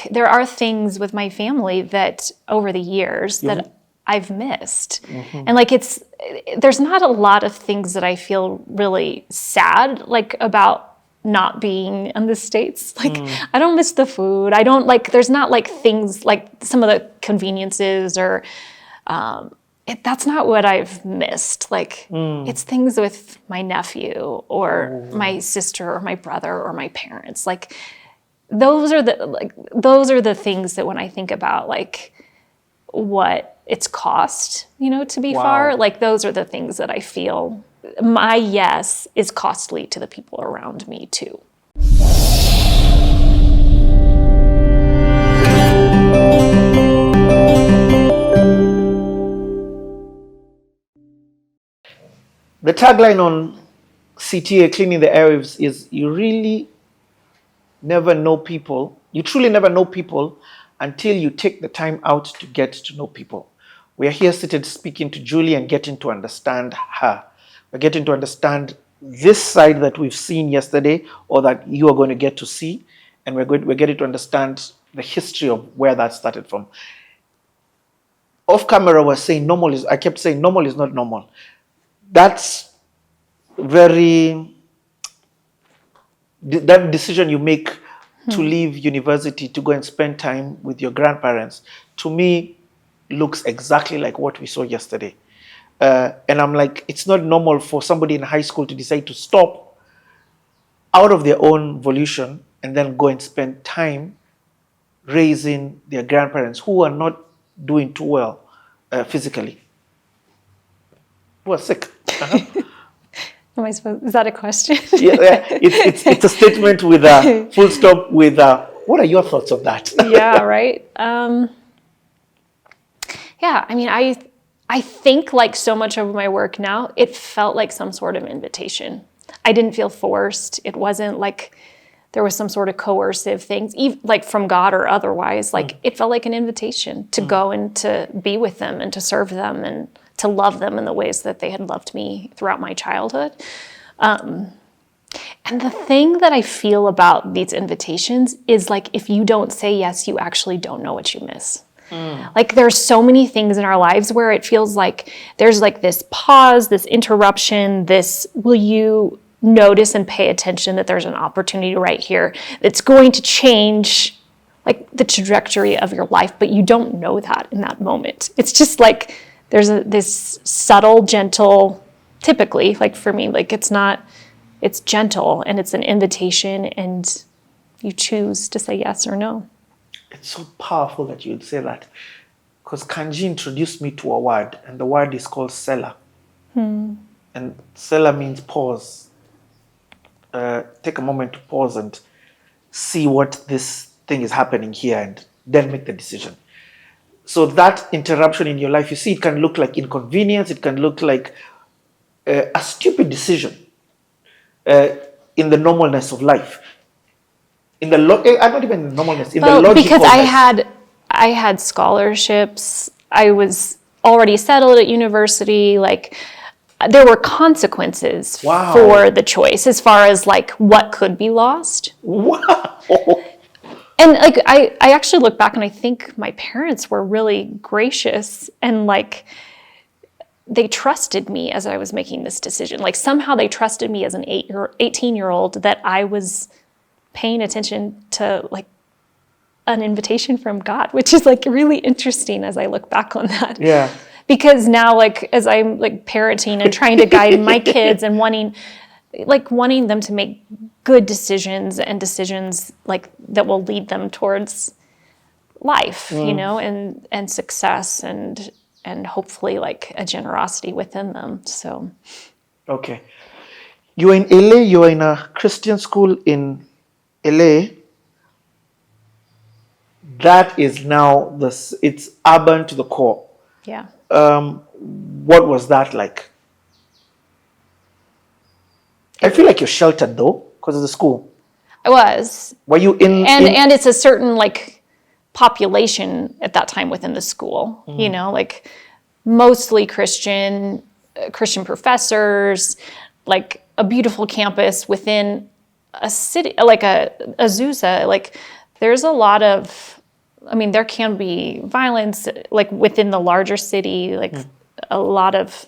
like there are things with my family that over the years that I've missed. And like there's not a lot of things that I feel really sad like about not being in the States. Like I don't miss the food. I don't like, there's not like things like some of the conveniences or that's not what I've missed. Like it's things with my nephew or my sister or my brother or my parents. Like those are the things that when I think about like what it's cost, to be far, like those are the things that I feel my yes is costly to the people around me too. The tagline on CTA, Cleaning the Airwaves, is you truly never know people until you take the time out to get to know people. We are here seated speaking to Juli and getting to understand her. We're getting to understand this side that we've seen yesterday or that you are going to get to see. And we're getting to understand the history of where that started from. Off camera, I kept saying normal is not normal. That's that decision you make to leave university to go and spend time with your grandparents, to me, looks exactly like what we saw yesterday. And I'm like, it's not normal for somebody in high school to decide to stop out of their own volition and then go and spend time raising their grandparents who are not doing too well physically, who are sick. Am I supposed? Is that a question? Yeah, it's a statement with a full stop. With what are your thoughts of that? Yeah, right. Yeah, I mean, I think like so much of my work now, it felt like some sort of invitation. I didn't feel forced. It wasn't like there was some sort of coercive things, even like from God or otherwise. Like it felt like an invitation to go and to be with them and to serve them and to love them in the ways that they had loved me throughout my childhood. And the thing that I feel about these invitations is like, if you don't say yes, you actually don't know what you miss. Like there's so many things in our lives where it feels like there's like this pause, this interruption, will you notice and pay attention that there's an opportunity right here that's going to change like the trajectory of your life, but you don't know that in that moment. It's just like, there's this subtle, gentle, typically, like for me, like it's gentle and it's an invitation and you choose to say yes or no. It's so powerful that you'd say that, because Kanji introduced me to a word, and the word is called Selah. And Selah means pause. Take a moment to pause and see what this thing is happening here and then make the decision. So that interruption in your life, you see, it can look like inconvenience. It can look like a stupid decision in the normalness of life. Not even in the normalness, in the logicalness. Because I had scholarships. I was already settled at university. Like there were consequences for the choice as far as like what could be lost. Wow. And like I actually look back and I think my parents were really gracious and like they trusted me as I was making this decision. Like somehow they trusted me as an 18-year-old that I was paying attention to like an invitation from God, which is like really interesting as I look back on that. Yeah. Because now like as I'm like parenting and trying to guide my kids and wanting them to make good decisions and decisions like that will lead them towards life, and success and hopefully like a generosity within them. So. Okay. You are in LA, you are in a Christian school in LA. That is now it's urban to the core. Yeah. What was that like? I feel like you're sheltered though, because of the school. I was. Were you in? And it's a certain like population at that time within the school, like mostly Christian professors, like a beautiful campus within a city, like a Azusa. Like there's a lot of I mean, there can be violence like within the larger city, like a lot of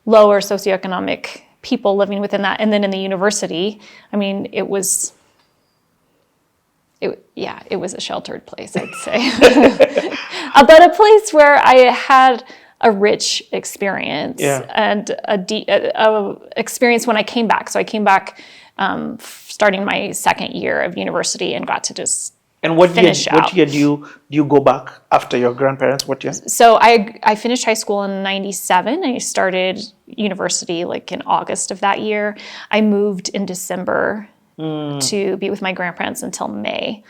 lower socioeconomic people living within that. And then in the university, I mean, it was a sheltered place, I'd say. But a place where I had a rich experience and a experience when I came back. So I came back starting my second year of university and got to just finish out. What year do you go back after your grandparents? What year? So I finished high school in 97. I started university like in August of that year. I moved in December to be with my grandparents until May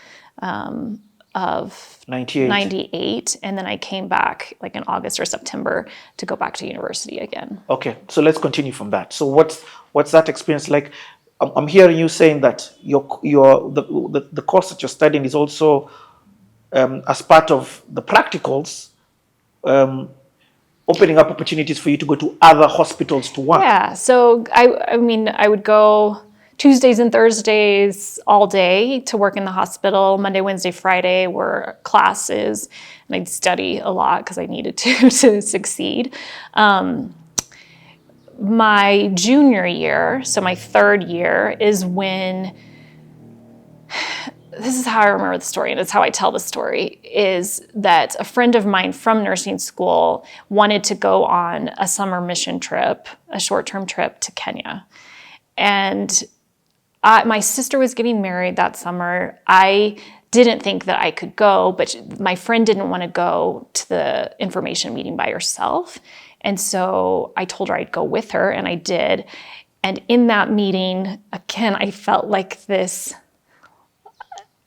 of 98. And then I came back like in August or September to go back to university again. Okay, so let's continue from that. So what's that experience like? I'm hearing you saying that the course that you're studying is also as part of the practicals, opening up opportunities for you to go to other hospitals to work. Yeah, so I mean, I would go Tuesdays and Thursdays all day to work in the hospital. Monday, Wednesday, Friday were classes, and I'd study a lot because I needed to succeed. My junior year, so my third year, is when, this is how I remember the story, and it's how I tell the story, is that a friend of mine from nursing school wanted to go on a summer mission trip, a short-term trip to Kenya. And my sister was getting married that summer. I didn't think that I could go, but my friend didn't want to go to the information meeting by herself. And so I told her I'd go with her, and I did. And in that meeting, again, I felt like this,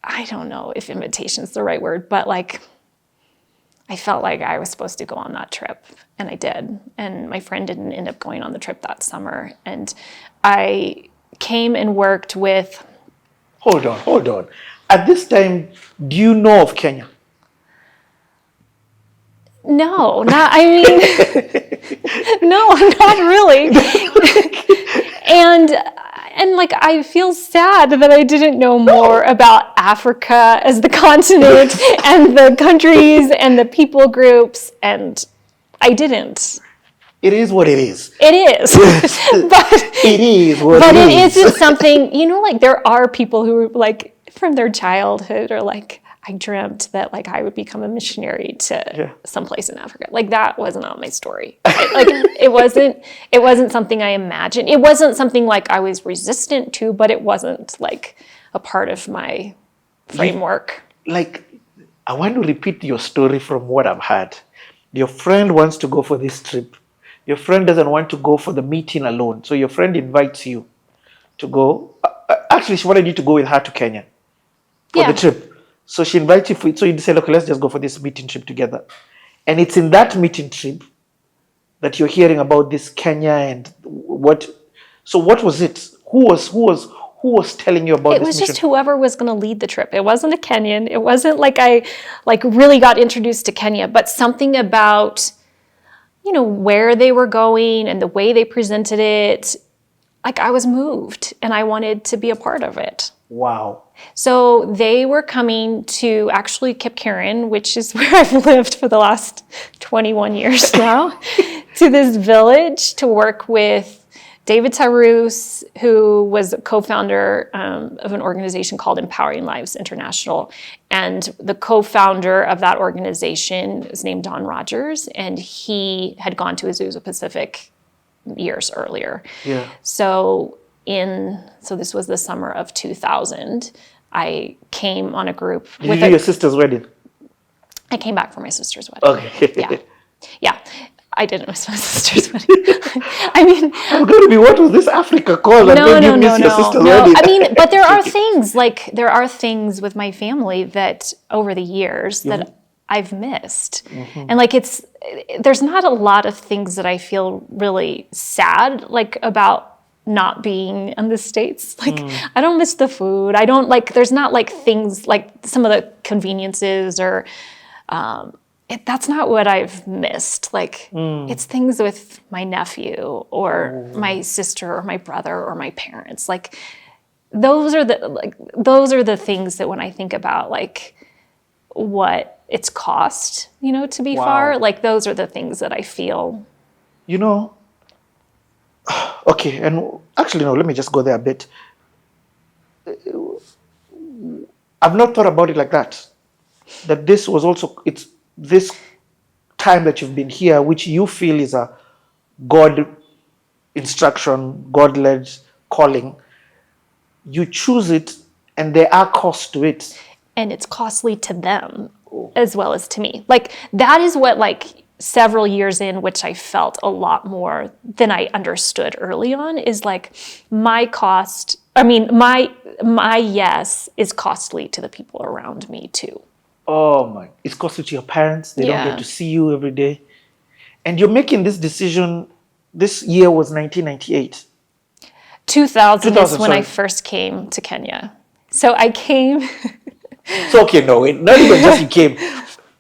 I don't know if invitation is the right word, but like, I felt like I was supposed to go on that trip, and I did. And my friend didn't end up going on the trip that summer. And I came and worked with... Hold on. At this time, do you know of Kenya? No, not really. And like, I feel sad that I didn't know more about Africa as the continent and the countries and the people groups, and I didn't. It is what it is. It is. But it is what but it it is. isn't something, like there are people who like from their childhood are like, I dreamt that like I would become a missionary to someplace in Africa. Like that was not my story. It wasn't something I imagined. It wasn't something like I was resistant to, but it wasn't like a part of my framework. Like, I want to repeat your story from what I've heard. Your friend wants to go for this trip. Your friend doesn't want to go for the meeting alone. So your friend invites you to go. Actually, she wanted you to go with her to Kenya for the trip. So she invites you, so you decide, okay, let's just go for this meeting trip together. And it's in that meeting trip that you're hearing about this Kenya and what. So what was it? Who was telling you about this? It was just whoever was going to lead the trip. It wasn't a Kenyan. It wasn't like I really got introduced to Kenya, but something about, where they were going and the way they presented it. Like I was moved and I wanted to be a part of it. Wow. So they were coming to actually Kipkaren, which is where I've lived for the last 21 years now, to this village to work with David Tarus, who was a co-founder of an organization called Empowering Lives International. And the co-founder of that organization is named Don Rogers, and he had gone to Azusa Pacific years earlier. Yeah. So this was the summer of 2000. I came on a group. Did you do your sister's wedding? I came back for my sister's wedding. Okay. Yeah. I didn't miss my sister's wedding. I mean, I'm going to be, what was this Africa called? No. Wedding? I mean, but there are things with my family that over the years that I've missed. Mm-hmm. And there's not a lot of things that I feel really sad, about not being in the States. I don't miss the food. I don't there's not things like some of the conveniences or, that's not what I've missed. It's things with my nephew or my sister or my brother or my parents. Those are the things that when I think about what it's cost, to be Wow. far. Like those are the things that I feel. Okay, and actually, no, let me just go there a bit. I've not thought about it like that. That this was also, it's this time that you've been here, which you feel is a God instruction, God-led calling. You choose it, and there are costs to it. And it's costly to them as well as to me. Like that is what several years in, which I felt a lot more than I understood early on, is like my yes is costly to the people around me too. Oh my, it's costly to your parents. They don't Yeah. get to see you every day. And you're making this decision, this year was 1998. 2000 is when I sorry. first came to Kenya. So I came. So, okay, no, wait, not even just you came.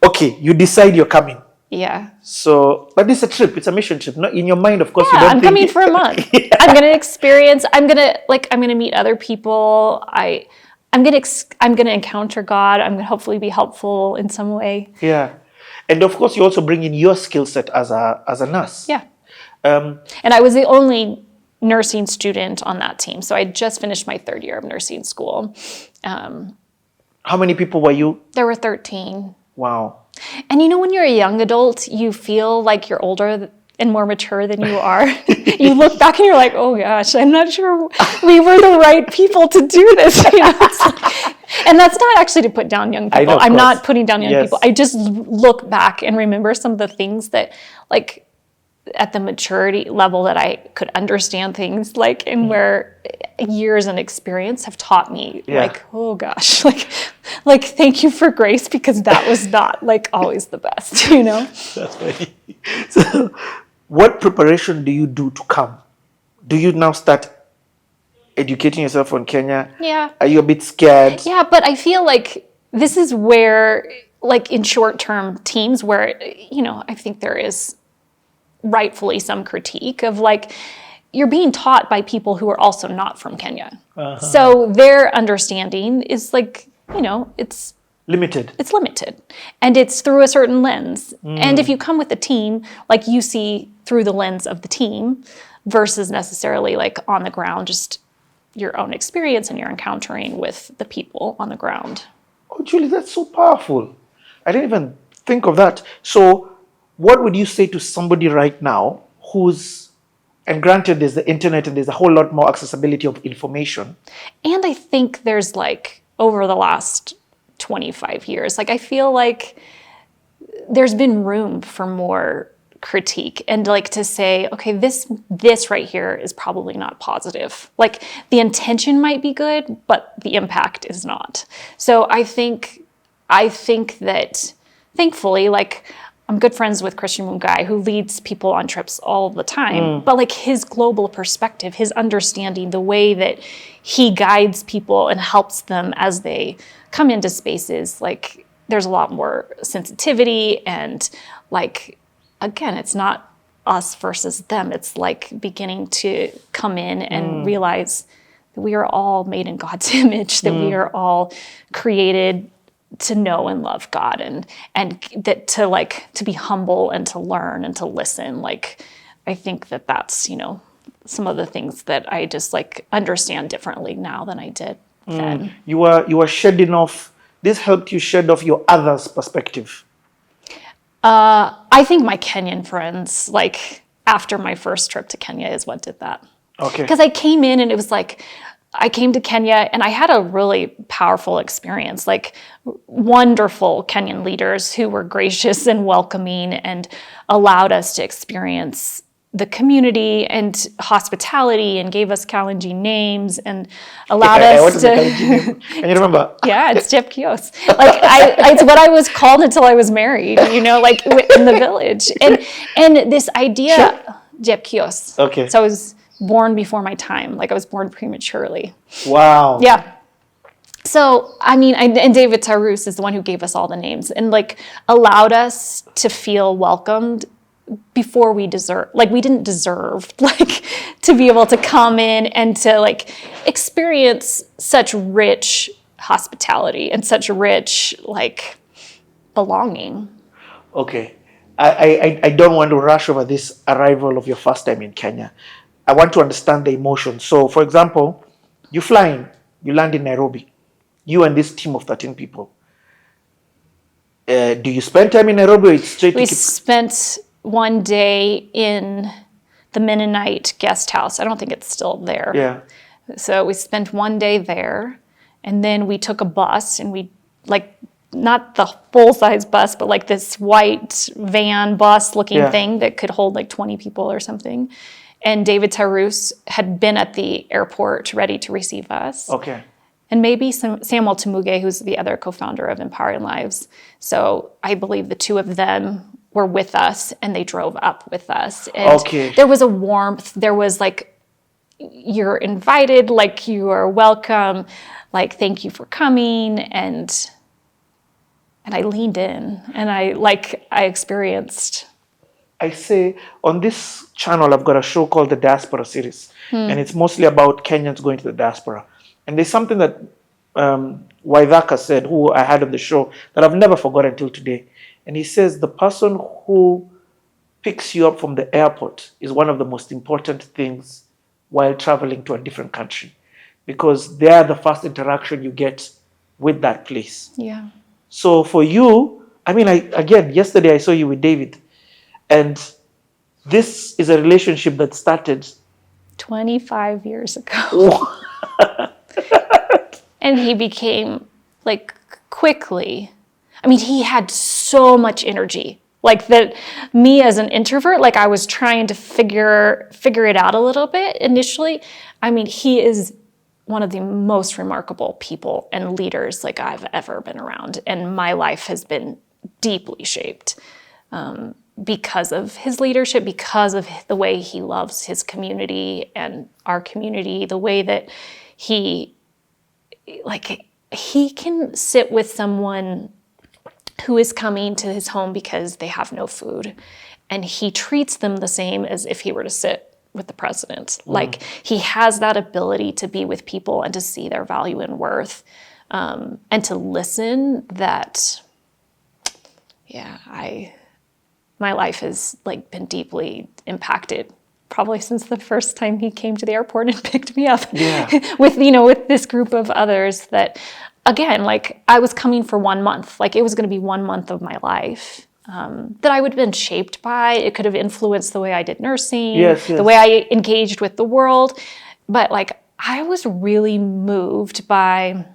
Okay, you decide you're coming. Yeah. So, but it's a trip. It's a mission trip. Not in your mind, of course. Yeah, You don't I'm think coming for a month. Yeah. I'm gonna experience. I'm gonna meet other people. I'm gonna encounter God. I'm gonna hopefully be helpful in some way. Yeah, and of course, you also bring in your skill set as a nurse. Yeah. And I was the only nursing student on that team, so I just finished my third year of nursing school. How many people were you? There were 13. Wow. And when you're a young adult, you feel like you're older and more mature than you are. You look back and you're like, oh gosh, I'm not sure we were the right people to do this. And that's not actually to put down young people. I'm not putting down young people. I just look back and remember some of the things that at the maturity level that I could understand things and where years and experience have taught me oh gosh, thank you for grace, because that was not always the best, That's funny. So, what preparation do you do to come? Do you now start educating yourself on Kenya? Yeah. Are you a bit scared? Yeah, but I feel like this is where, in short-term teams where, I think there is rightfully some critique of you're being taught by people who are also not from Kenya. So their understanding is it's Limited. It's limited. And it's through a certain lens. And if you come with a team, you see through the lens of the team versus necessarily on the ground, just your own experience and you're encountering with the people on the ground. Oh, Julie, that's so powerful. I didn't even think of that. So what would you say to somebody right now and granted there's the internet and there's a whole lot more accessibility of information. And I think there's over the last 25 years, I feel like there's been room for more critique and to say, okay, this right here is probably not positive. The intention might be good, but the impact is not. So I think that thankfully, I'm good friends with Christian Mungai, who leads people on trips all the time. But his global perspective, his understanding, the way that he guides people and helps them as they come into spaces, there's a lot more sensitivity and again, it's not us versus them. It's beginning to come in and realize that we are all made in God's image, that we are all created to know and love God, and that to be humble and to learn and to listen. I think that's some of the things that I just understand differently now than I did then. You are shedding off. This helped you shed off your other's perspective. I think my Kenyan friends, after my first trip to Kenya, is what did that. Okay. Because I came in and it was I came to Kenya and I had a really powerful experience, wonderful Kenyan leaders who were gracious and welcoming and allowed us to experience the community and hospitality and gave us Kalenjin names and allowed us to... Can you remember? Yeah, it's Jep Kios. It's what I was called until I was married, in the village. And this idea... Jep Kios. Okay. So I was born before my time. I was born prematurely. Wow. Yeah. So, and David Tarus is the one who gave us all the names and allowed us to feel welcomed before we we didn't deserve to be able to come in and to experience such rich hospitality and such rich belonging. Okay. I don't want to rush over this arrival of your first time in Kenya. I want to understand the emotion. So, for example, you fly in, you land in Nairobi, you and this team of 13 people. Do you spend time in Nairobi or it's straight We to spent one day in the Mennonite guest house. I don't think it's still there. Yeah. So we spent one day there, and then we took a bus, and we, like, not the full-size bus, but like this white van bus looking thing that could hold like 20 people or something. And David Tarus had been at the airport ready to receive us. Okay. And maybe Samuel Tamuge, who's the other co-founder of Empowering Lives. So I believe the two of them were with us, and they drove up with us. And there was a warmth. There was like, you're invited, like you are welcome, like thank you for coming. And I leaned in, and I experienced. I say on this channel, I've got a show called the Diaspora Series, and it's mostly about Kenyans going to the diaspora. And there's something that Waithaka said, who I had on the show, that I've never forgotten until today. And he says the person who picks you up from the airport is one of the most important things while traveling to a different country, because they are the first interaction you get with that place. Yeah. So for you, I mean, yesterday I saw you with David, and this is a relationship that started 25 years ago. And he became, like, quickly, I mean, he had so much energy. Like, that me as an introvert, like, I was trying to figure it out a little bit initially. I mean, he is one of the most remarkable people and leaders, like, I've ever been around. And my life has been deeply shaped because of his leadership, because of the way he loves his community and our community, the way that he can sit with someone who is coming to his home because they have no food, and he treats them the same as if he were to sit with the president. Like, he has that ability to be with people and to see their value and worth, and to listen. That, my life has, like, been deeply impacted, probably since the first time he came to the airport and picked me up with this group of others. That, again, like, I was coming for 1 month. Like, it was going to be 1 month of my life that I would have been shaped by. It could have influenced the way I did nursing, the way I engaged with the world. But, like, I was really moved by,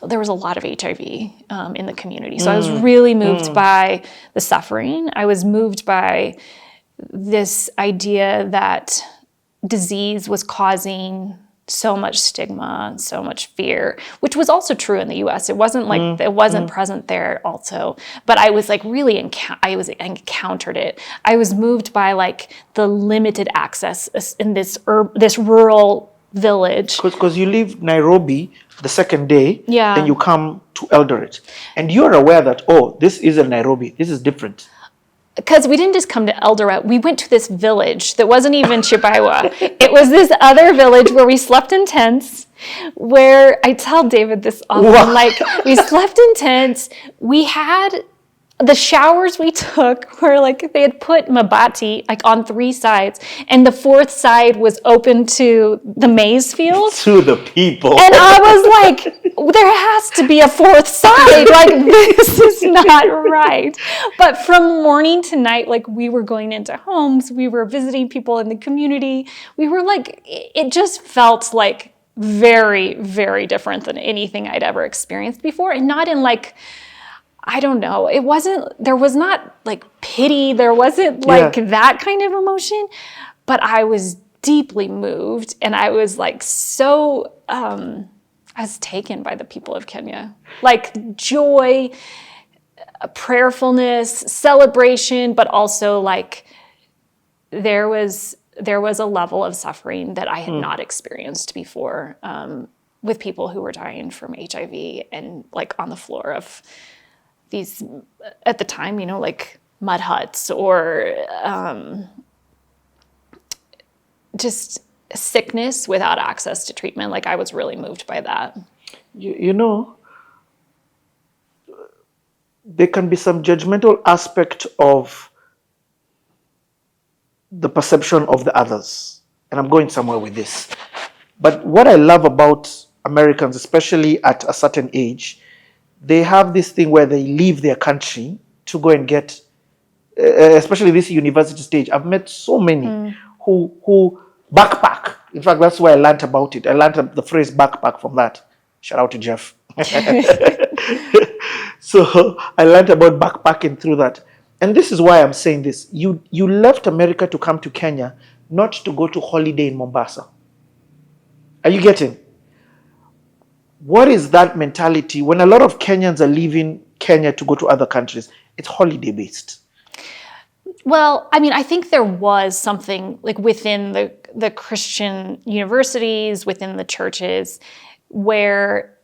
there was a lot of HIV in the community. So I was really moved by the suffering. I was moved by this idea that disease was causing so much stigma, so much fear, which was also true in the US. It wasn't like, it wasn't present there also, but I was like really, encountered it. I was moved by, like, the limited access in this rural village. Because you leave Nairobi the second day, then you come to Eldoret, and you're aware that, oh, this isn't Nairobi, this is different. Because we didn't just come to Eldoret, we went to this village that wasn't even Chippewa. It was this other village where we slept in tents, where I tell David this often, like, we slept in tents. We had, the showers we took were like, they had put mabati, like, on 3 sides, and the 4th side was open to the maize field. To the people. And I was like, there has to be a 4th side. Like, this is not right. But from morning to night, like, we were going into homes, we were visiting people in the community. We were like, it just felt like very, very different than anything I'd ever experienced before. And not in, like, I don't know, there was not, like, pity, there wasn't, like, that kind of emotion, but I was deeply moved, and I was, like, so, I was taken by the people of Kenya. Like, joy, prayerfulness, celebration, but also, like, there was a level of suffering that I had not experienced before, with people who were dying from HIV and, like, on the floor of these, at the time, like, mud huts, or just sickness without access to treatment. Like, I was really moved by that. there can be some judgmental aspect of the perception of the others. And I'm going somewhere with this. But what I love about Americans, especially at a certain age, they have this thing where they leave their country to go and get, especially this university stage. I've met so many who backpack. In fact, that's why I learned about it. I learned the phrase backpack from that. Shout out to Jeff. So I learned about backpacking through that. And this is why I'm saying this. You left America to come to Kenya, not to go to holiday in Mombasa. Are you getting? What is that mentality when a lot of Kenyans are leaving Kenya to go to other countries? It's holiday based. Well, I mean, I think there was something like within the Christian universities, within the churches, where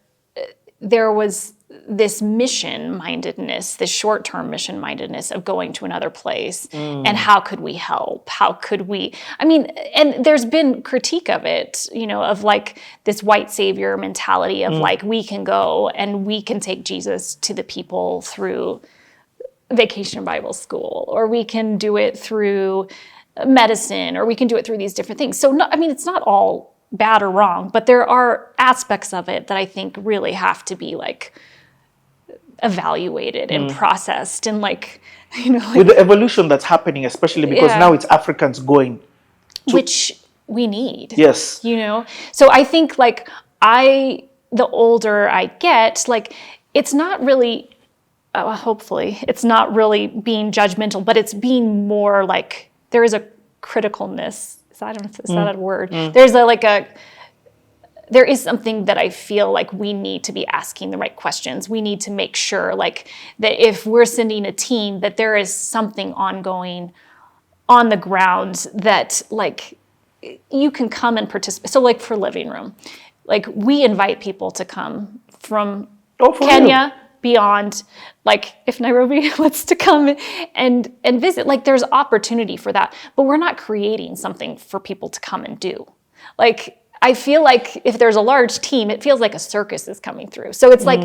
there was this mission-mindedness, this short-term mission-mindedness of going to another place. And how could we help? How could we, I mean, and there's been critique of it, you know, of like this white savior mentality of like, we can go and we can take Jesus to the people through Vacation Bible School, or we can do it through medicine, or we can do it through these different things. So, I mean, it's not all bad or wrong, but there are aspects of it that I think really have to be like evaluated and processed, and like, you know, like, with the evolution that's happening, especially because now it's Africans going to, which we need. Yes. You know, so I think like the older I get, like it's not really, hopefully it's not really being judgmental, but it's being more like there is a criticalness. I don't know if that's a word. There's there is something that I feel like we need to be asking the right questions. We need to make sure like that if we're sending a team, that there is something ongoing on the ground that like you can come and participate. So like for Living Room, like we invite people to come from Kenya, beyond, like if Nairobi wants to come and visit, like there's opportunity for that, but we're not creating something for people to come and do. Like I feel like if there's a large team, it feels like a circus is coming through. So it's like,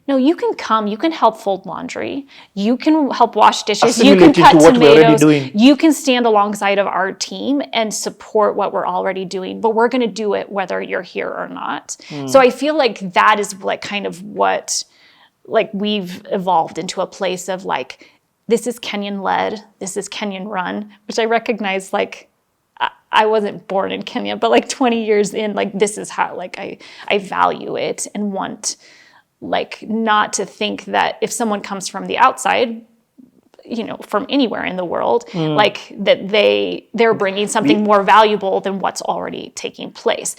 no, you can come, you can help fold laundry, you can help wash dishes, you can cut tomatoes, you can stand alongside of our team and support what we're already doing, but we're going to do it whether you're here or not. So I feel like that is like kind of what, like we've evolved into a place of like, this is Kenyan led, this is Kenyan run, which I recognize like, I wasn't born in Kenya, but like 20 years in, like this is how like I value it and want like not to think that if someone comes from the outside, you know, from anywhere in the world, like that they're bringing something more valuable than what's already taking place.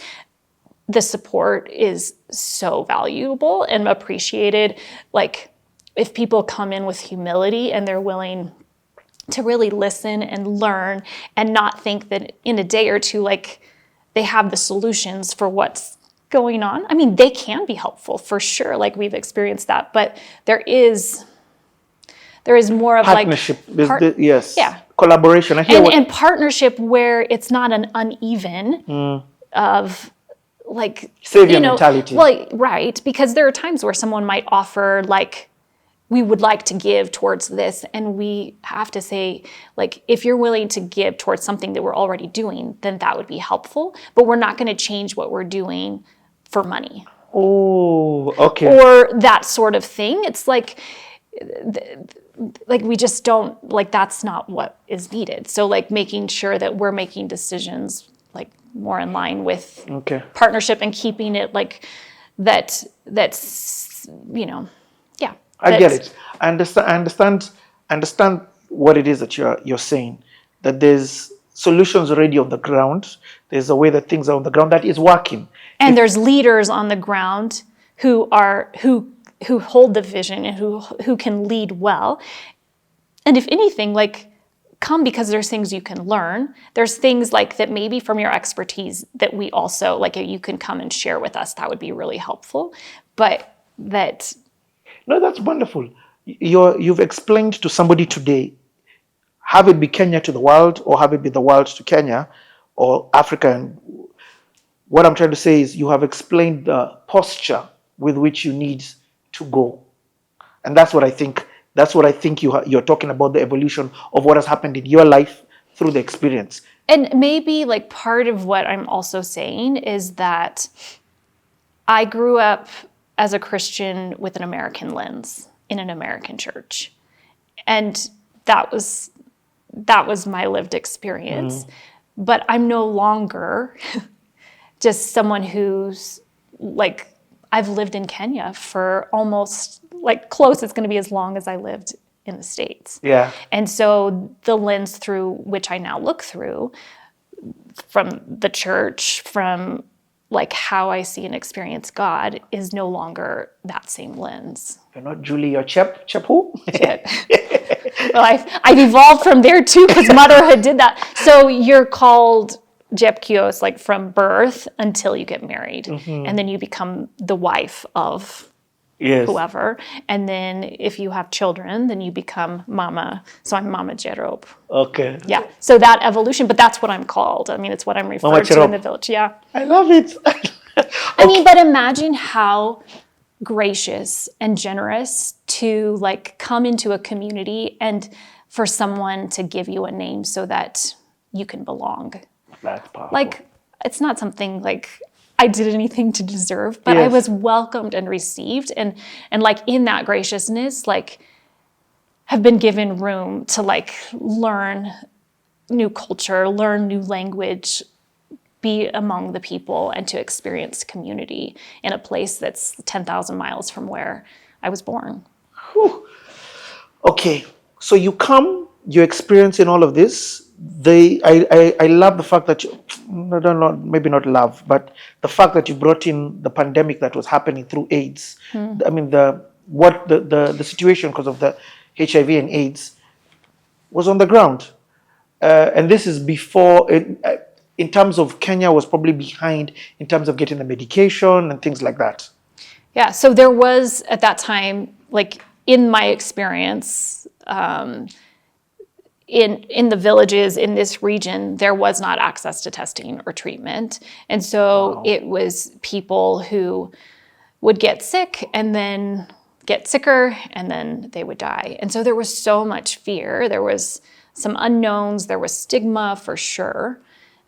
The support is so valuable and appreciated. Like if people come in with humility and they're willing to really listen and learn and not think that in a day or two, like they have the solutions for what's going on. I mean, they can be helpful for sure. Like we've experienced that, but there is more of partnership, like yes, collaboration. And partnership where it's not an uneven of like savior mentality. Well, right, because there are times where someone might offer like, we would like to give towards this, and we have to say, like, if you're willing to give towards something that we're already doing, then that would be helpful, but we're not going to change what we're doing for money. Oh, okay. Or that sort of thing. It's like we just don't, like, that's not what is needed. So, like, making sure that we're making decisions, like, more in line with partnership and keeping it, like, that's, you know, yeah. I get it. I understand what it is that you're saying. That there's solutions already on the ground. There's a way that things are on the ground that is working. And there's leaders on the ground who hold the vision and who can lead well. And if anything, like come because there's things you can learn. There's things like that maybe from your expertise that we also like you can come and share with us. That would be really helpful. But that. No, that's wonderful. You've explained to somebody today, have it be Kenya to the world, or have it be the world to Kenya, or Africa. And what I'm trying to say is you have explained the posture with which you need to go. And that's what I think That's what I think you're talking about, the evolution of what has happened in your life through the experience. And maybe like part of what I'm also saying is that I grew up as a Christian with an American lens in an American church. And that was my lived experience. But I'm no longer just someone who's like, I've lived in Kenya for almost like close, it's going to be as long as I lived in the States. Yeah. And so the lens through which I now look through from the church, from like how I see and experience God is no longer that same lens. You're not Juli, you're Chep who? Well, I've evolved from there too, because motherhood did that. So you're called Jep Kios like from birth until you get married. And then you become the wife of whoever. And then if you have children, then you become mama. So I'm Mama Jerob. Okay. Yeah. So that evolution, but that's what I'm called. I mean, it's what I'm referred to in the village. Yeah. I love it. I mean, but imagine how gracious and generous to like come into a community and for someone to give you a name so that you can belong. That's powerful. Like, it's not something like I did anything to deserve, but I was welcomed and received. And like in that graciousness, like have been given room to like learn new culture, learn new language, be among the people and to experience community in a place that's 10,000 miles from where I was born. Whew. Okay, so you come, you're experiencing all of this. I love the fact that maybe not love, but the fact that you brought in the pandemic that was happening through AIDS. I mean, the situation because of the HIV and AIDS was on the ground, and this is before. In terms of Kenya was probably behind in terms of getting the medication and things like that. Yeah, so there was at that time, like in my experience, in the villages in this region, there was not access to testing or treatment. And so it was people who would get sick and then get sicker and then they would die. And so there was so much fear. There was some unknowns. There was stigma for sure.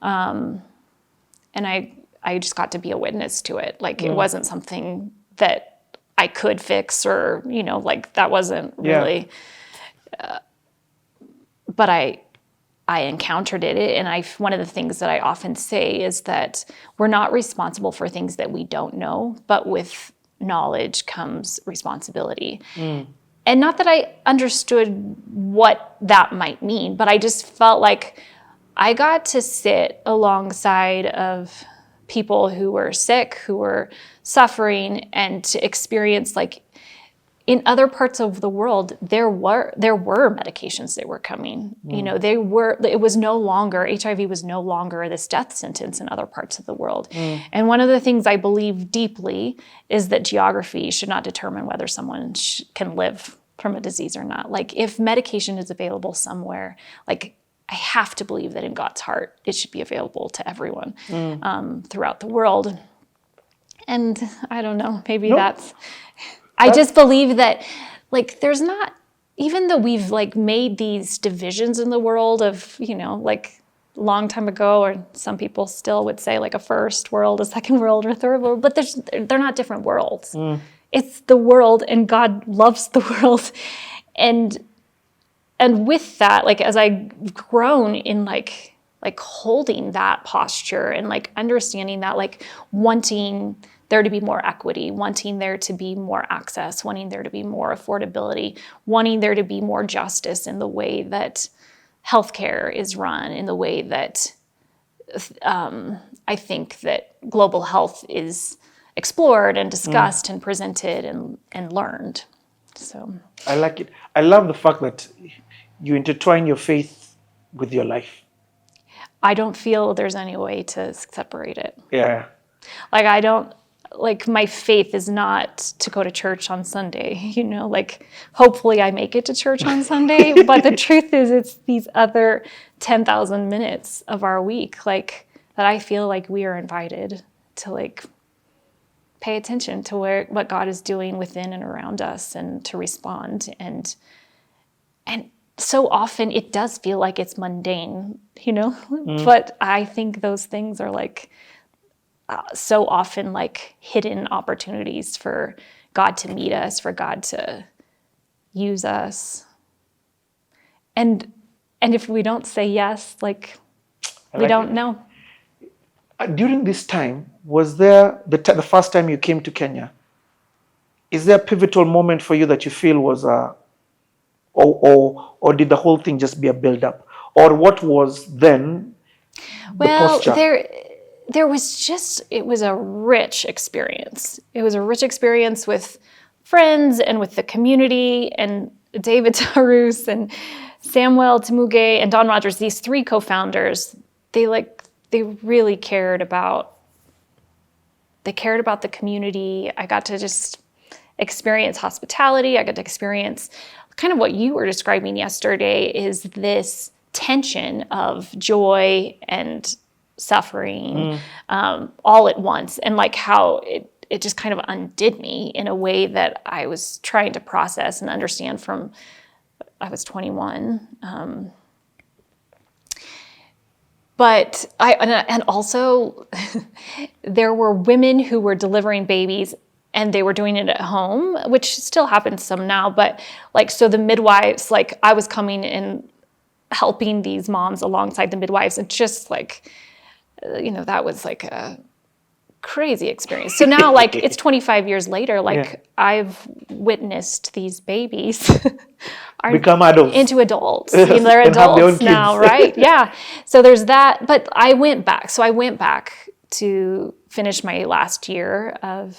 And I just got to be a witness to it. Like it wasn't something that I could fix or, like that wasn't really, but I encountered it. And one of the things that I often say is that we're not responsible for things that we don't know, but with knowledge comes responsibility. And not that I understood what that might mean, but I just felt like I got to sit alongside of people who were sick, who were suffering, and to experience like in other parts of the world, there were medications that were coming. It was no longer, HIV was no longer this death sentence in other parts of the world. And one of the things I believe deeply is that geography should not determine whether someone can live from a disease or not. Like if medication is available somewhere, like I have to believe that in God's heart, it should be available to everyone throughout the world. And I don't know, maybe I just believe that like there's not, even though we've like made these divisions in the world of, like a long time ago, or some people still would say like a first world, a second world, or a third world, but they're not different worlds. It's the world and God loves the world. And with that, like as I've grown in like holding that posture and like understanding that, like wanting there to be more equity, wanting there to be more access, wanting there to be more affordability, wanting there to be more justice in the way that healthcare is run, in the way that I think that global health is explored and discussed and presented and learned. So I like it. I love the fact that you intertwine your faith with your life. I don't feel there's any way to separate it. Yeah. Like my faith is not to go to church on Sunday, like hopefully I make it to church on Sunday, but the truth is it's these other 10,000 minutes of our week, like that I feel like we are invited to like pay attention to what God is doing within and around us, and to respond. And so often it does feel like it's mundane, but I think those things are like so often like hidden opportunities for God to meet us, for God to use us. And if we don't say yes, like we don't know. During this time, was there the first time you came to Kenya? Is there a pivotal moment for you that you feel was or did the whole thing just be a build-up? Or what was then the posture? There was it was a rich experience. It was a rich experience with friends and with the community, and David Tarus and Samuel Tamuge and Don Rogers, these three co-founders, they really cared about the community. I got to just experience hospitality. I got to experience kind of what you were describing yesterday, is this tension of joy and suffering all at once, and like how it just kind of undid me in a way that I was trying to process and understand from I was 21. But and also there were women who were delivering babies and they were doing it at home, which still happens some now. But like, so the midwives, like I was coming and helping these moms alongside the midwives, and just like, that was like a crazy experience. So now like it's 25 years later, like I've witnessed these babies become adults. Into adults. They're adults now, right? Yeah. So there's that. But I went back. So I went back to finish my last year at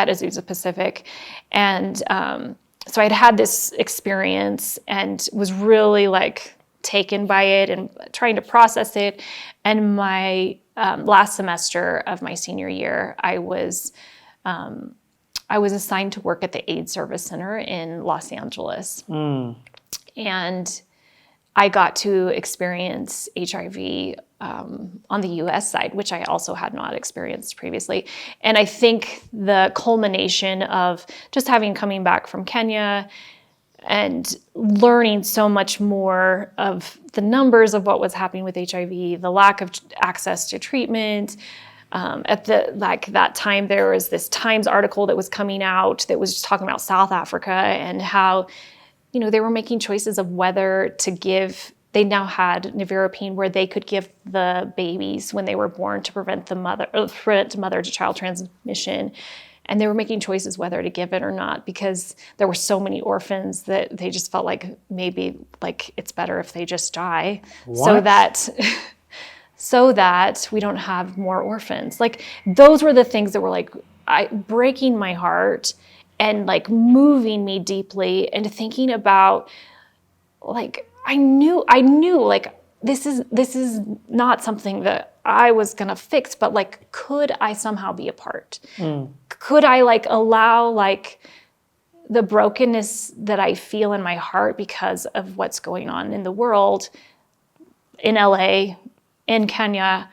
Azusa Pacific. And so I'd had this experience and was really like taken by it and trying to process it. And my last semester of my senior year, I was assigned to work at the AIDS Service Center in Los Angeles. And I got to experience HIV on the US side, which I also had not experienced previously. And I think the culmination of just coming back from Kenya and learning so much more of the numbers of what was happening with HIV, the lack of access to treatment. At that time, there was this Times article that was coming out that was just talking about South Africa and how, they were making choices of whether to give. They now had nevirapine where they could give the babies when they were born to prevent mother-to-child transmission. And they were making choices whether to give it or not, because there were so many orphans that they just felt like maybe like it's better if they just die. What? So that we don't have more orphans. Like those were the things that were like breaking my heart and like moving me deeply, and thinking about like I knew like this is not something that I was gonna fix, but like could I somehow be a part? Could I like allow like the brokenness that I feel in my heart because of what's going on in the world, in LA, in Kenya,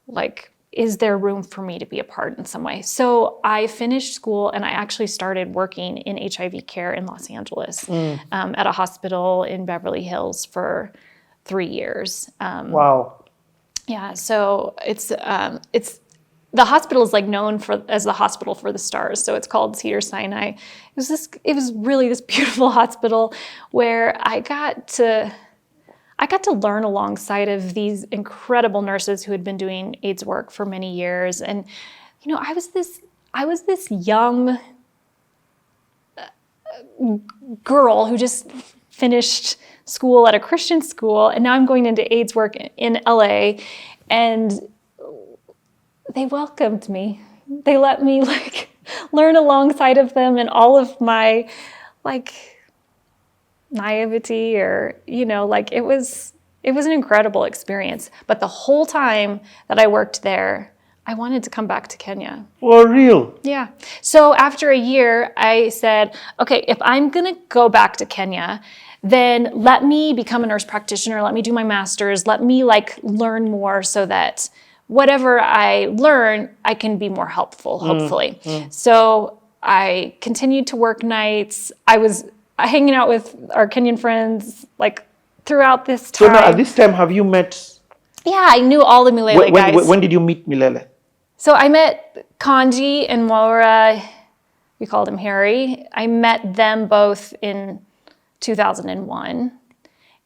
like, is there room for me to be a part in some way? So I finished school and I actually started working in HIV care in Los Angeles at a hospital in Beverly Hills for 3 years. Wow. Yeah, so it's the hospital is like known as the hospital for the stars. So it's called Cedars-Sinai. It was really this beautiful hospital where I got to learn alongside of these incredible nurses who had been doing AIDS work for many years. And, I was this young girl who just finished school at a Christian school, and now I'm going into AIDS work in LA, and they welcomed me. They let me like learn alongside of them, and all of my like naivety, or like it was an incredible experience. But the whole time that I worked there, I wanted to come back to Kenya. For real? Yeah. So after a year, I said, okay, if I'm gonna go back to Kenya, then let me become a nurse practitioner, let me do my master's, let me like learn more so that whatever I learn, I can be more helpful, hopefully. So I continued to work nights. I was hanging out with our Kenyan friends like throughout this time. So now at this time, have you met? Yeah, I knew all the Milele guys. When did you meet Milele? So I met Kanji and Maura, we called him Harry. I met them both in 2001.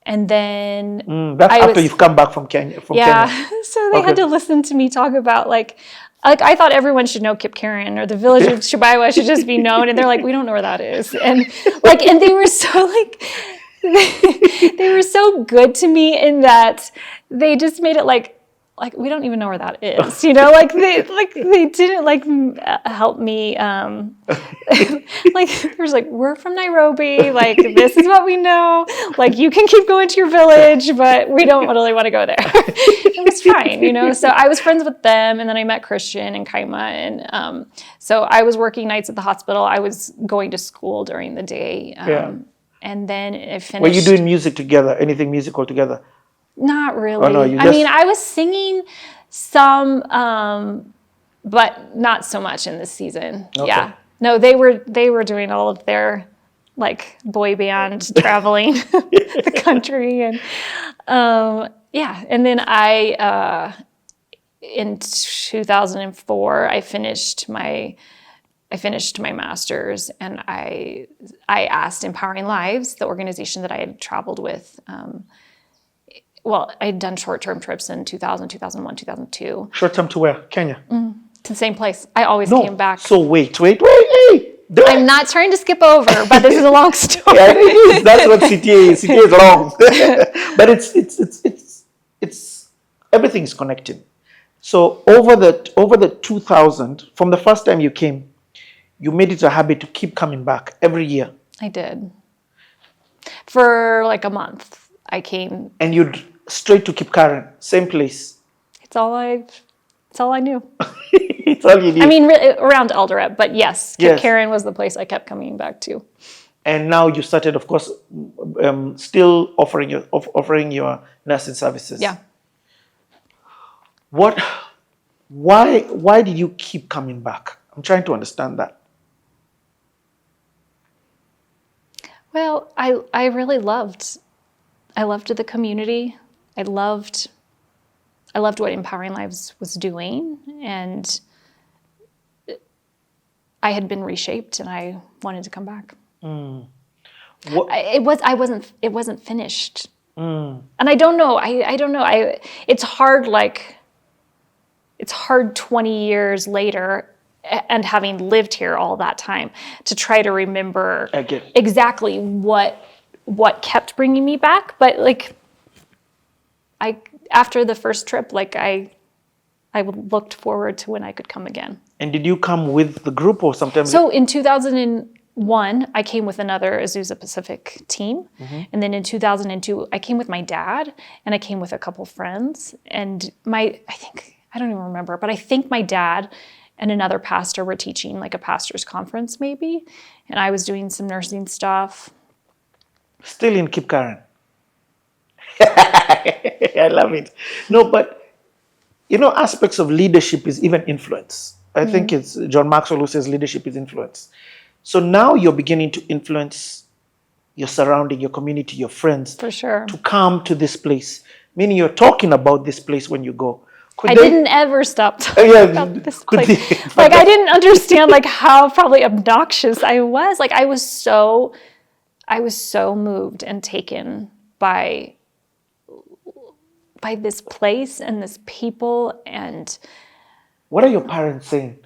And then that's after you've come back from Kenya. Kenya. So they had to listen to me talk about like I thought everyone should know Kip Karen or the village of Shibaiwa should just be known. And they're like, we don't know where that is. And and they were so like, they were so good to me in that they just made it like we don't even know where that is, you know, they didn't help me there's we're from Nairobi, this is what we know, you can keep going to your village, but we don't really want to go there. It was fine, you know. So I was friends with them, and then I met Christian and Kaima, and so I was working nights at the hospital. I was going to school during the day, and then I finished. Were you doing music together? Anything musical together? Not really. Oh, no, I mean, I was singing some, but not so much in this season. Okay. Yeah. No, they were doing all of their boy band traveling the country, and and then I in 2004 I finished my master's, and I asked Empowering Lives, the organization that I had traveled with. I had done short-term trips in 2000, 2001, 2002. Short-term to where? Kenya? To the same place. I always came back. So wait. Hey! I'm not trying to skip over, but this is a long story. Yeah, it is. That's what CTA is. CTA is long. But it's everything's connected. So over the 2000, from the first time you came, you made it a habit to keep coming back every year. I did. For a month, I came. And you'd straight to Kip Karen, same place. It's all I knew. It's all you knew. I mean, around Eldoret, but yes, Kip Karen was the place I kept coming back to. And now you started, of course, still offering your nursing services. Yeah. Why did you keep coming back? I'm trying to understand that. Well, I really loved the community. I loved what Empowering Lives was doing, and I had been reshaped, and I wanted to come back. It wasn't finished, and I don't know. I don't know. It's hard. It's hard 20 years later, and having lived here all that time, to try to remember exactly what kept bringing me back. But after the first trip, I looked forward to when I could come again. And did you come with the group or sometimes? So in 2001, I came with another Azusa Pacific team. Mm-hmm. And then in 2002, I came with my dad, and I came with a couple friends. And I don't even remember, but I think my dad and another pastor were teaching a pastor's conference maybe. And I was doing some nursing stuff. Still in Kip Karen. I love it. No, but aspects of leadership is even influence. I think it's John Maxwell who says leadership is influence. So now you're beginning to influence your surrounding, your community, your friends. For sure. To come to this place. Meaning you're talking about this place when you go. I didn't ever stop talking about this place. I didn't understand how probably obnoxious I was. I was so moved and taken by this place and this people. And what are your parents saying?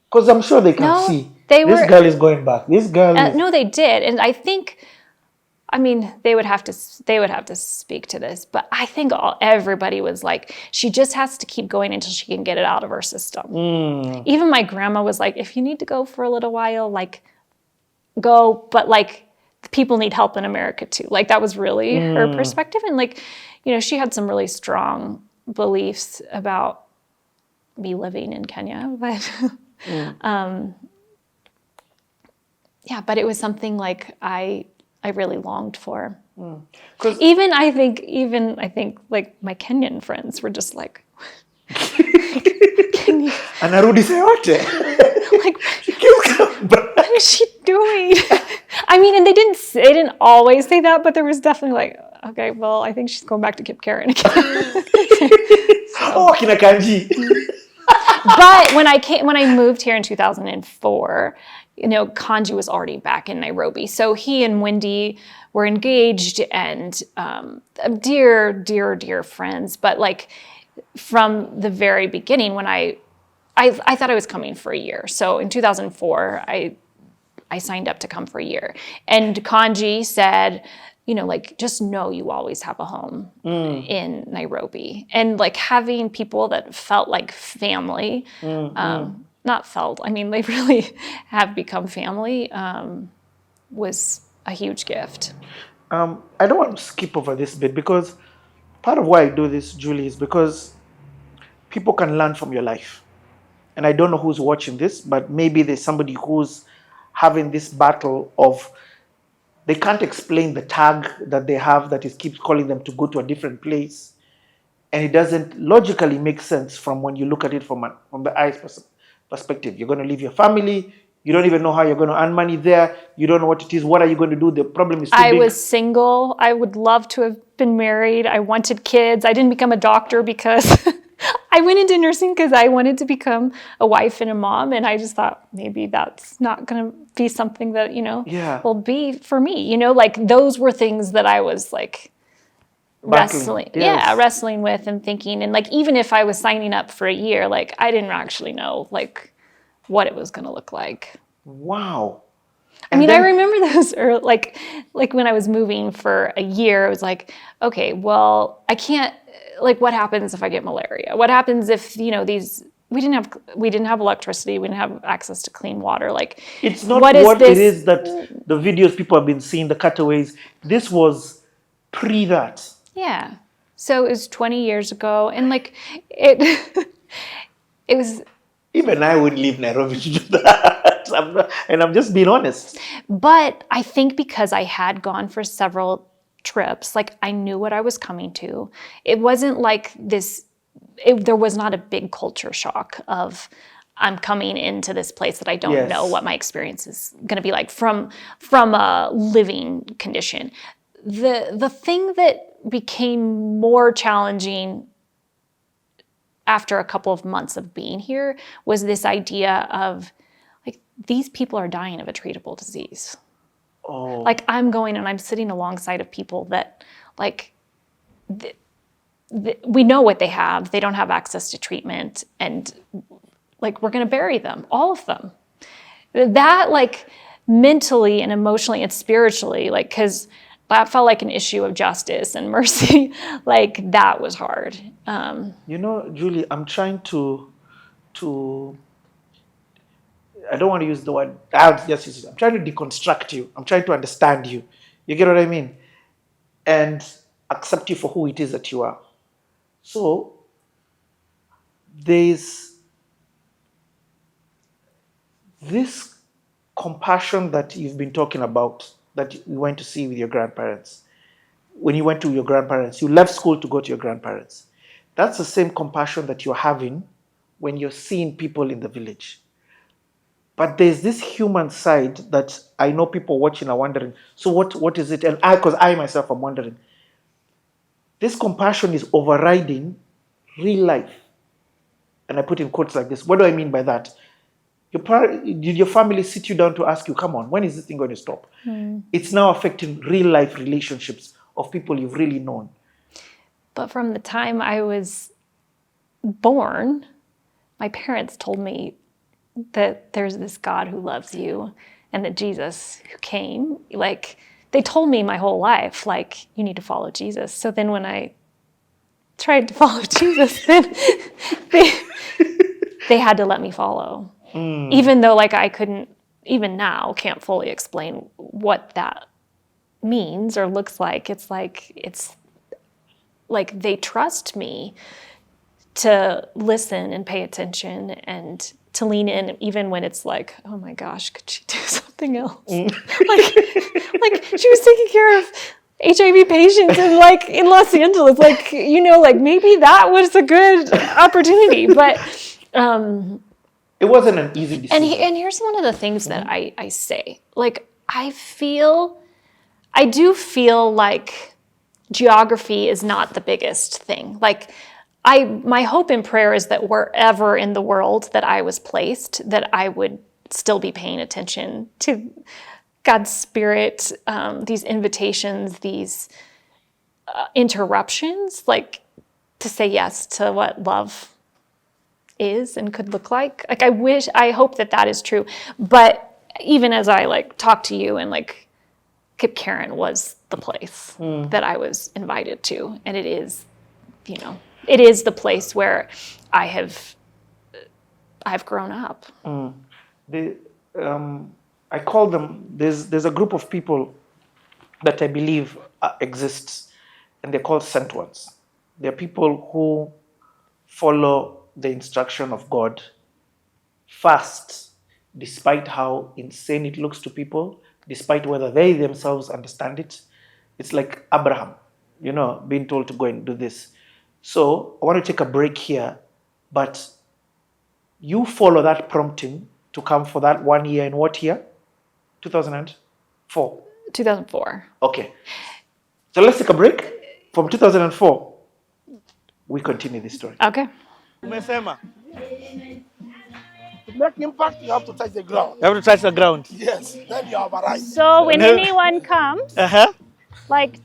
Because I'm sure they can see this girl is going back. This girl is... No, they did. And I think, they would have to speak to this, but I think everybody was she just has to keep going until she can get it out of her system. Even my grandma was if you need to go for a little while, go, but people need help in America too. That was really her perspective. And she had some really strong beliefs about me living in Kenya, but but it was something I really longed for. Even I think my Kenyan friends were just Anarudi sayote. Like, what is she doing? I mean, and they didn't always say that, but there was definitely like, okay, well, I think she's going back to Kip Karen again. Oh, kina kanji. But when I moved here in 2004, Kanji was already back in Nairobi. So he and Wendy were engaged and dear, dear, dear friends. But like from the very beginning, when I thought I was coming for a year. So in 2004, I signed up to come for a year. And Kanji said, like, just know you always have a home in Nairobi. And like having people that felt like family, not felt, I mean, they really have become family, was a huge gift. I don't want to skip over this bit because part of why I do this, Julie, is because people can learn from your life. And I don't know who's watching this, but maybe there's somebody who's having this battle of they can't explain the tag that they have that it keeps calling them to go to a different place. And it doesn't logically make sense from when you look at it from the eyes perspective. You're going to leave your family. You don't even know how you're going to earn money there. You don't know what it is. What are you going to do? The problem is too big. I was single. I would love to have been married. I wanted kids. I didn't become a doctor because I went into nursing because I wanted to become a wife and a mom. And I just thought maybe that's not going to be something that, will be for me. Like those were things that I was like wrestling. Yes. Yeah, wrestling with and thinking. And like, even if I was signing up for a year, like I didn't actually know like what it was going to look like. Wow. I mean, I remember those early, like when I was moving for a year, it was like, okay, well, I can't, like, what happens if I get malaria? What happens if, we didn't have electricity, we didn't have access to clean water. Like, it's not what it is that the videos people have been seeing, the cutaways. This was pre that. Yeah. So it was 20 years ago, and like it was. Even I wouldn't leave Nairobi to do that. I'm just being honest. But I think because I had gone for several trips, like I knew what I was coming to. It wasn't like this, there was not a big culture shock of I'm coming into this place that I don't know what my experience is going to be like from a living condition. The thing that became more challenging after a couple of months of being here was this idea of like, these people are dying of a treatable disease. Oh. Like I'm going and I'm sitting alongside of people that like, we know what they have. They don't have access to treatment and like, we're going to bury them, all of them. That like mentally and emotionally and spiritually, like, cause that felt like an issue of justice and mercy. Like that was hard. Julie, I'm trying to I don't want to use the word, I'm trying to deconstruct you. I'm trying to understand you. You get what I mean? And accept you for who it is that you are. So there's this compassion that you've been talking about that you went to see with your grandparents. When you went to your grandparents, you left school to go to your grandparents. That's the same compassion that you're having when you're seeing people in the village. But there's this human side that I know people watching are wondering, so what is it? And because I myself am wondering, this compassion is overriding real life. And I put in quotes like this. What do I mean by that? Did your family sit you down to ask you, come on, when is this thing going to stop? It's now affecting real life relationships of people you've really known. But from the time I was born, my parents told me that there's this God who loves you and that Jesus who came, like they told me my whole life, like you need to follow Jesus. So then when I tried to follow Jesus, then they had to let me follow. Even though like I couldn't, even now, can't fully explain what that means or looks like. It's like they trust me to listen and pay attention and to lean in even when it's like, oh my gosh, could she do something else? like she was taking care of HIV patients in like in Los Angeles. Like, you know, like maybe that was a good opportunity, but It wasn't an easy decision. and here's one of the things that I say. Like, I do feel like geography is not the biggest thing. Like, my hope and prayer is that wherever in the world that I was placed, that I would still be paying attention to God's Spirit, these invitations, these interruptions, like to say yes to what love is and could look like. Like, I hope that is true. But even as I like talk to you, and like Kip Karen was the place that I was invited to, and it is, you know, it is the place where I've grown up. I call them, there's a group of people that I believe exists, and they're called sent ones. They're people who follow the instruction of God fast, despite how insane it looks to people, despite whether they themselves understand it. It's like Abraham, you know, being told to go and do this. So I want to take a break here, but you follow that prompting to come for that 1 year in what year? 2004. 2004. Okay. So let's take a break. From 2004, we continue this story. Okay. Umesema. To make impact, you have to touch the ground. You have to touch the ground. Yes, then you have arrived. So when anyone comes, like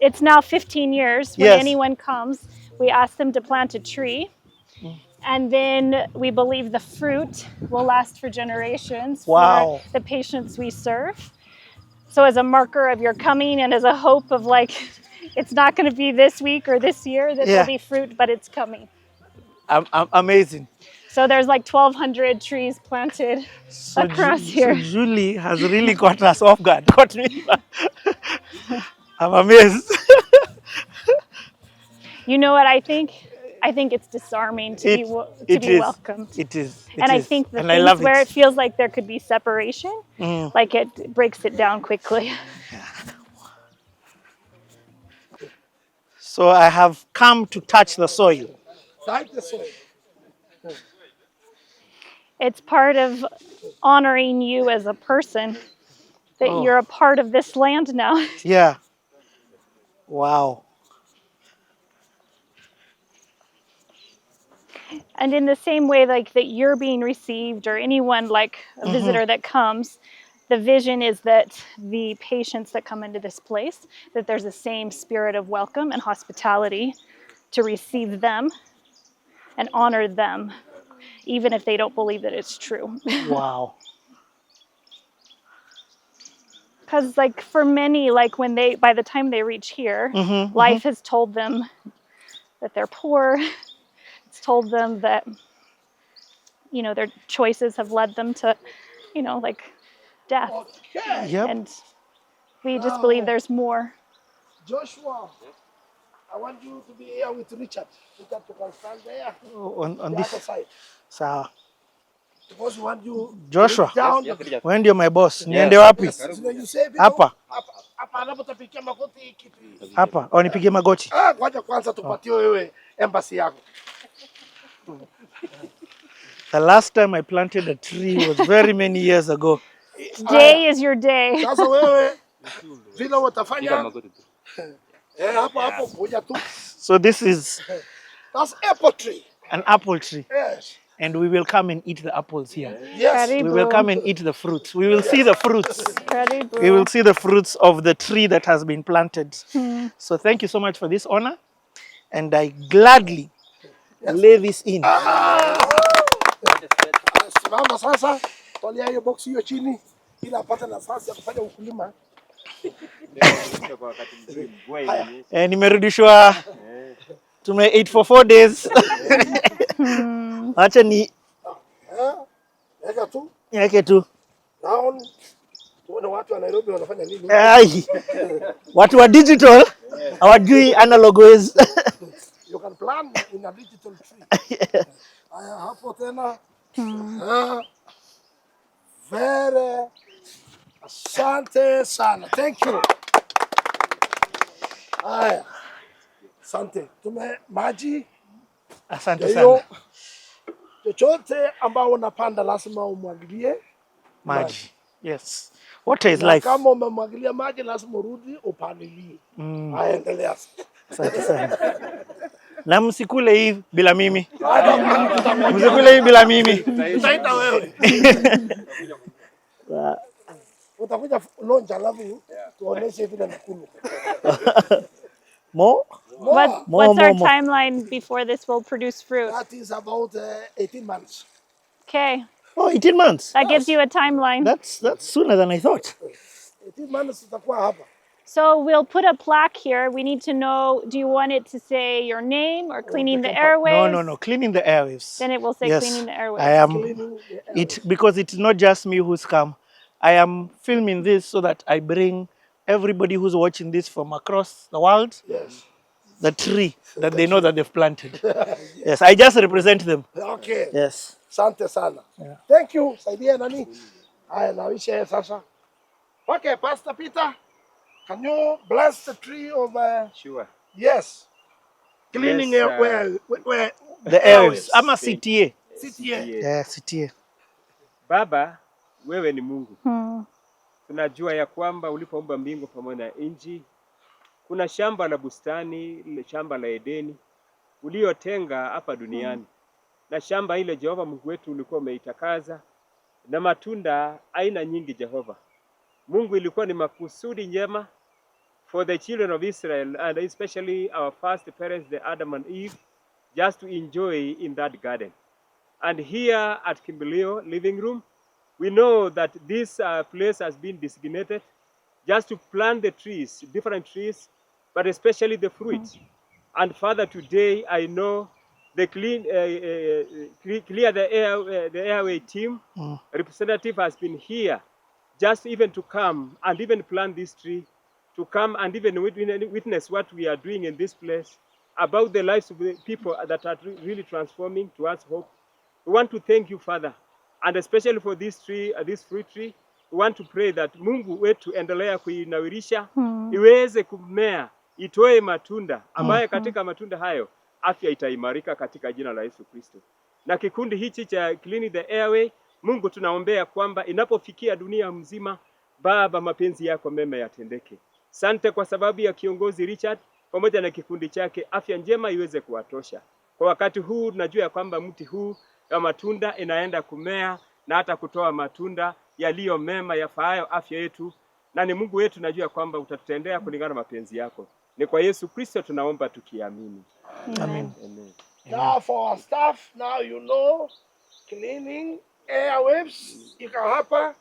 it's now 15 years, when Yes. anyone comes, we ask them to plant a tree. And then we believe the fruit will last for generations Wow. for the patients we serve. So as a marker of your coming and as a hope of like, it's not going to be this week or this year that there'll be fruit, but it's coming. Amazing. So there's like 1,200 trees planted across here. So Julie has really got us off guard. Got me. I'm amazed. You know what I think? I think it's disarming to be welcomed. It is. And I think the things where it feels like there could be separation, like it breaks it down quickly. So I have come to touch the soil. Touch the soil. It's part of honoring you as a person, that you're a part of this land now. Yeah. Wow. And in the same way, like that you're being received, or anyone like a visitor that comes, the vision is that the patients that come into this place, that there's the same spirit of welcome and hospitality to receive them and honor them, even if they don't believe that it's true. Wow. Because like for many, like by the time they reach here, life has told them that they're poor. It's told them that, you know, their choices have led them to, you know, like death. Okay. Yep. And we just believe there's more. Joshua, I want you to be here with Richard. Richard, you can stand there. On The this other side. sawa. Because we want you Joshua, down. wewe ndio my boss. Niende wapi? So you say, Hapa. hapa anapotapikia magoti kitu. Hapa. Au nipige magoti? Ngoja kwanza tupatie wewe embassy yako. The last time I planted a tree was very many years ago. Today is your day. Sasa wewe vile utafanya hapo kuja tu. So this is That's apple tree. an apple tree. Yes. And we will come and eat the apples here. Yes. We will come and eat the fruits. We will see the fruits. Karibu. We will see the fruits of the tree that has been planted. So thank you so much for this honor. And I gladly lay this in. Simama sasa, tolia hiyo box hiyo chini ili apate nafasi ya kufanya ukulima. Nimerudishwa tume eat for 4 days. Acha ni Weka tu. yake tu. Down. Tuone watu wa Nairobi wanafanya nini. Ai. Watu wa digital hawajui analog ways. You can plan in a digital tree. Aya hapo tena. Very asante sana. Thank you. Haya, asante. Tume maji Asante ndio hiyo. sana. Chochote ambao unapanda lazima umwagilie Maji. Yes. Water is na life. kama umemwagilia maji lazima urudi upalilie. Aendelea. Asante sana. Na msikule hii bila mimi. Hadi Msikule hii bila mimi. tutaita wewe. Utakuja lonja alafu tuoneshe vile nakulu. More? What's our more. timeline before this will produce fruit? That is about 18 months. Okay, Oh, 18 months. that gives you a timeline. That's sooner than I thought. 18 months tutakuwa hapa. So we'll put a plaque here. We need to know, do you want it to say your name or cleaning the airways? No. Cleaning the airwaves. Then it will say Yes, cleaning the airways. I am. Cleaning the It because it's not just me who's come. I am filming this so that I bring everybody who's watching this from across the world Yes. the tree that they know that they've planted. Yes, I just represent them. Okay. Yes. Asante sana. Thank you. Saidia nani? Haya nawisha sasa. Okay, Pastor Peter, can you bless the tree of Sure. yes. Cleaning Yes, where The airwaves. I'm a CTA. CTA. Yeah, CTA. Baba, wewe ni Mungu. Tunajua ya kwamba ulipoumba mbingu pamoja na nchi, kuna shamba la bustani, shamba la Edeni uliotenga hapa duniani. Na shamba ile Jehova Mungu wetu ulikuwa umeitakaza na matunda aina nyingi Jehova. Mungu ilikuwa ni makusudi njema for the children of Israel and especially our first parents, the Adam and Eve, just to enjoy in that garden. And here at Kimbilio Living Room, we know that this place has been designated just to plant the trees, different trees, but especially the fruit. And Father, today I know the clear the airway team representative has been here just even to come and even plant this tree, to come and even witness what we are doing in this place about the lives of the people that are really transforming towards hope. We want to thank you, Father, and especially for this tree, this fruit tree. We want to pray that Mungu wetu endelea kuinawirisha, iweze kumea, itoe matunda, ambaye katika matunda hayo afya itaimarika katika jina la Yesu Kristo. Na kikundi hichi cha Clean the Airway, Mungu tunaombea kwamba inapofikia dunia mzima, Baba, mapenzi yako mema yatendeke. Sante kwa sababu ya kiongozi Richard pamoja na kikundi chake, afya njema iweze kuwatosha. Kwa wakati huu tunajua ya kwamba mti huu ya matunda inaenda kumea na hata kutoa matunda yaliyo mema yafaayo afya yetu, na ni Mungu wetu najua kwamba utatutendea kulingana na mapenzi yako. Ni kwa Yesu Kristo tunaomba tukiamini. Amen. Amen. Now for our staff, now you know, cleaning airwaves, ika hapa.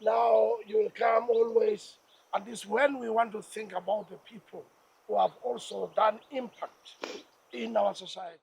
Now you will come always, and this when we want to think about the people who have also done impact in our society.